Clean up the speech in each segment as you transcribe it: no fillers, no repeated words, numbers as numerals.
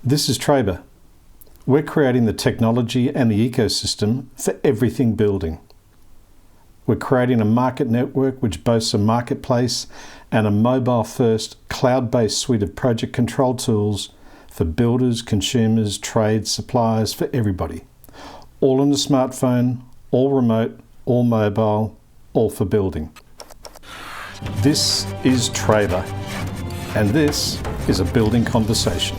This is Trabr. We're creating the technology and the ecosystem for everything building. We're creating a market network which boasts a marketplace and a mobile-first, cloud-based suite of project control tools for builders, consumers, trades, suppliers, for everybody. All on the smartphone, all remote, all mobile, all for building. This is Trabr, and this is a building conversation.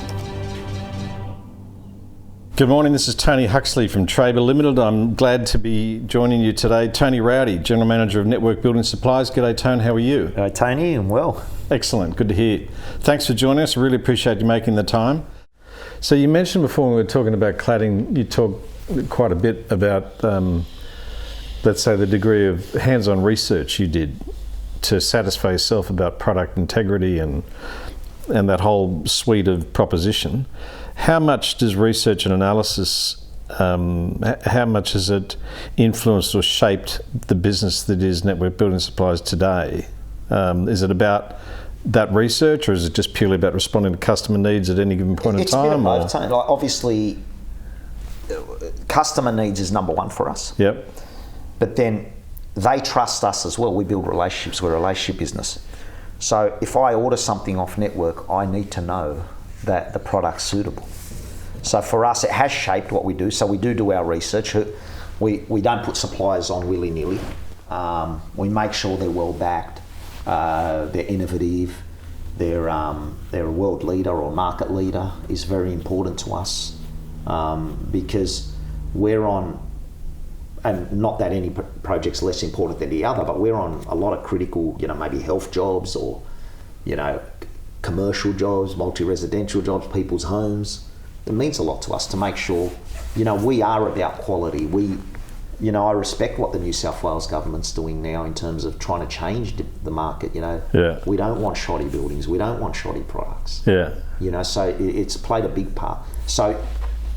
Good morning, this is Tony Huxley from Trabr Limited. I'm glad to be joining you today. Tony Rouady, General Manager of Network Building Supplies. G'day, Tony, how are you? Tony, I'm well. Excellent, good to hear. Thanks for joining us, I really appreciate you making the time. So you mentioned before when we were talking about cladding, you talked quite a bit about, let's say, the degree of hands-on research you did to satisfy yourself about product integrity and that whole suite of proposition. How much does research and analysis, how much has it influenced or shaped the business that is Network Building Supplies today? Is it about that research, or is it just purely about responding to customer needs at any given point in time? It's a bit of both. Like, obviously, customer needs is number one for us. Yep. But then they trust us as well. We build relationships. We're a relationship business. So if I order something off Network, I need to know that the product's suitable. So for us, it has shaped what we do. So we do our research. We don't put suppliers on willy-nilly. We make sure they're well backed, they're innovative, they're a world leader or market leader is very important to us, because we're on, and not that any project's less important than the other, but we're on a lot of critical, maybe health jobs or, commercial jobs, multi-residential jobs, people's homes. It means a lot to us to make sure, we are about quality. I respect what the New South Wales government's doing now in terms of trying to change the market. Yeah. We don't want shoddy buildings. We don't want shoddy products. Yeah. So it's played a big part. So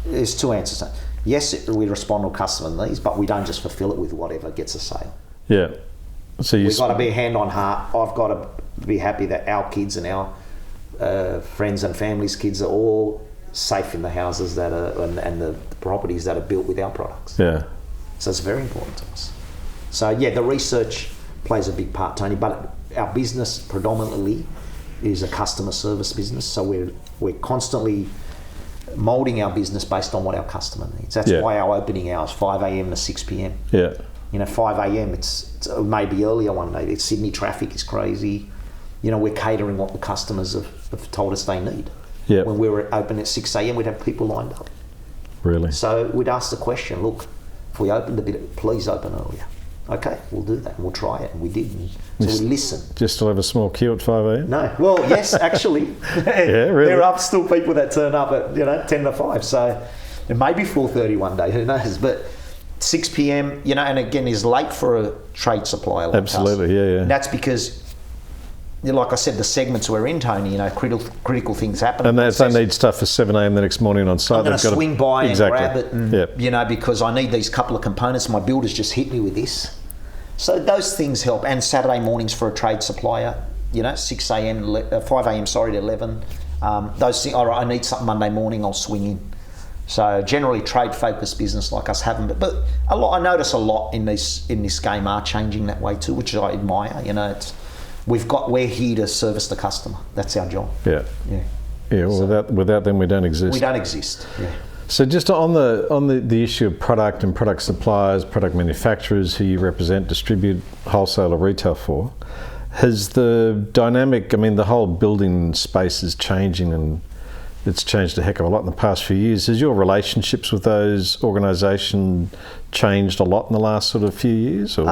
there's two answers. Yes, we respond to customer needs, but we don't just fulfill it with whatever gets a sale. Yeah. So we've got to be hand on heart. I've got to be happy that our kids and our friends and families' kids are all safe in the houses that are and the properties that are built with our products. Yeah. So it's very important to us. So yeah, the research plays a big part, Tony. But our business predominantly is a customer service business. So we're constantly moulding our business based on what our customer needs. That's why our opening hours 5 a.m. to 6 p.m. Yeah. 5 a.m. It's maybe earlier one day. The Sydney traffic is crazy. We're catering what the customers have told us they need. Yeah. When we were open at 6 a.m., we'd have people lined up. Really? So we'd ask the question, look, if we opened a bit, please open earlier. Okay, we'll do that, and we'll try it, and we did. And so we listened. Just still have a small queue at 5 a.m? No. Well, yes, actually. Yeah, really? There are still people that turn up at 10 to 5. So it may be 4:30 one day, who knows? But 6 p.m, and again, is late for a trade supplier like Absolutely, us. Yeah. And that's because, like I said, the segments we're in, Tony, critical things happen. And if they need stuff for 7 a.m. the next morning on site, I'm going to swing by and grab it, and, because I need these couple of components. My builder's just hit me with this. So those things help. And Saturday mornings for a trade supplier, 6 a.m, 5 a.m, to 11. Those things, all right, I need something Monday morning, I'll swing in. So generally trade-focused business like us haven't, but a lot. I notice a lot in this game are changing that way too, which I admire. We're here to service the customer. That's our job. Yeah. Well, so, without them, we don't exist. We don't exist. Yeah. So just on the issue of product and product suppliers, product manufacturers who you represent, distribute, wholesale or retail for, has the dynamic? I mean, the whole building space is changing, and it's changed a heck of a lot in the past few years. Has your relationships with those organisations changed a lot in the last sort of few years? Or?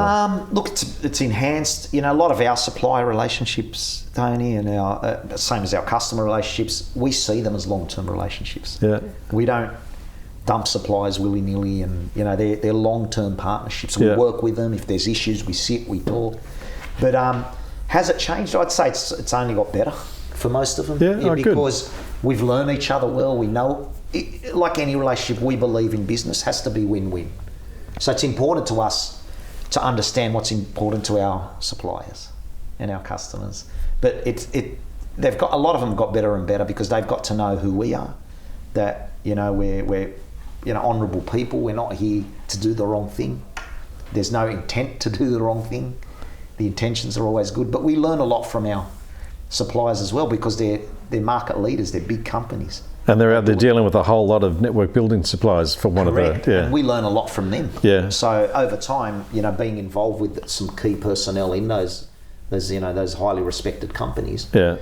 Look, it's enhanced. A lot of our supplier relationships, Tony, and our same as our customer relationships, we see them as long-term relationships. Yeah. We don't dump suppliers willy-nilly, and they're long-term partnerships. We work with them. If there's issues, we sit, we talk. But has it changed? I'd say it's only got better for most of them. Because good. We've learned each other well. We know, like any relationship, we believe in business has to be win-win. So it's important to us to understand what's important to our suppliers and our customers. But they've got a lot of them got better and better because they've got to know who we are. that, we're honourable people. We're not here to do the wrong thing. There's no intent to do the wrong thing. The intentions are always good, but we learn a lot from our suppliers as well, because they're market leaders, they're big companies. And they're out there dealing with a whole lot of network building supplies for one Correct. of the... Yeah. And we learn a lot from them. Yeah. So over time, being involved with some key personnel in those highly respected companies, Yeah.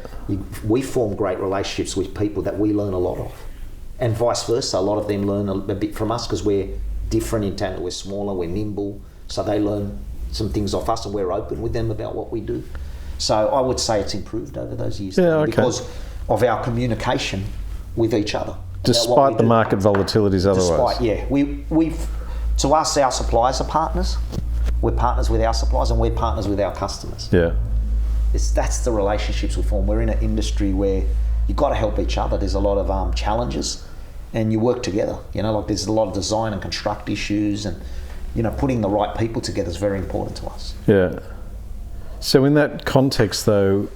we form great relationships with people that we learn a lot of. And vice versa, a lot of them learn a bit from us, because we're different in town. We're smaller, we're nimble, so they learn some things off us, and we're open with them about what we do. So I would say it's improved over those years, because of our communication with each other. Despite the market volatilities otherwise. We've to us, our suppliers are partners. We're partners with our suppliers, and we're partners with our customers. Yeah. That's the relationships we form. We're in an industry where you've got to help each other. There's a lot of challenges, and you work together. There's a lot of design and construct issues, and putting the right people together is very important to us. Yeah. So in that context, though,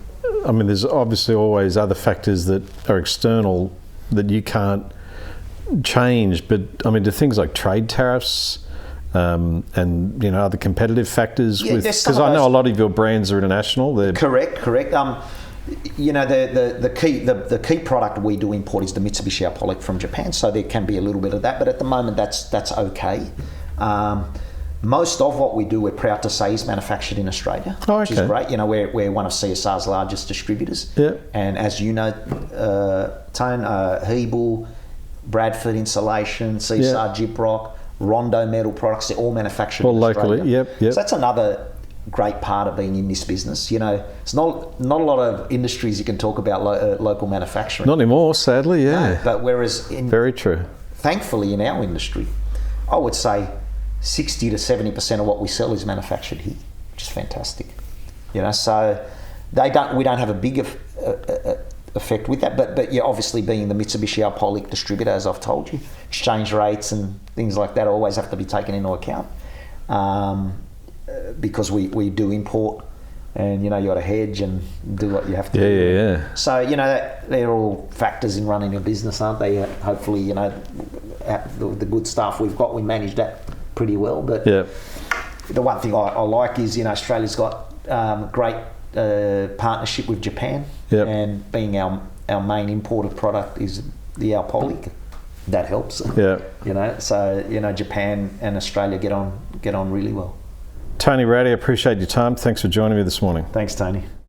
I mean, there's obviously always other factors that are external that you can't change. But I mean, do things like trade tariffs and other competitive factors? Because I know a lot of your brands are international. Correct. The key product we do import is the Mitsubishi Alpolic from Japan, so there can be a little bit of that, but at the moment that's okay. Most of what we do, we're proud to say, is manufactured in Australia, which is great. We're one of CSR's largest distributors. Yeah. And as you know, Tone, Hebel, Bradford Insulation, CSR Gyprock, Rondo Metal Products, they're all manufactured in Australia. Locally, yep. So that's another great part of being in this business. It's not a lot of industries you can talk about local manufacturing. Not anymore, sadly, yeah. No, but whereas very true. Thankfully, in our industry, I would say 60 to 70% of what we sell is manufactured here, which is fantastic. So we don't have a big effect with that, but obviously being the Mitsubishi Alpolic distributor, as I've told you, exchange rates and things like that always have to be taken into account, because we do import, and you got to hedge and do what you have to do. Yeah. So they're all factors in running a business, aren't they? Hopefully, the good stuff we've got, we manage that pretty well. But the one thing I like is Australia's got great partnership with Japan, and being our main imported product is the Alpolic, that helps. So Japan and Australia get on really well. Tony Rouady, I appreciate your time. Thanks for joining me this morning. Thanks, Tony.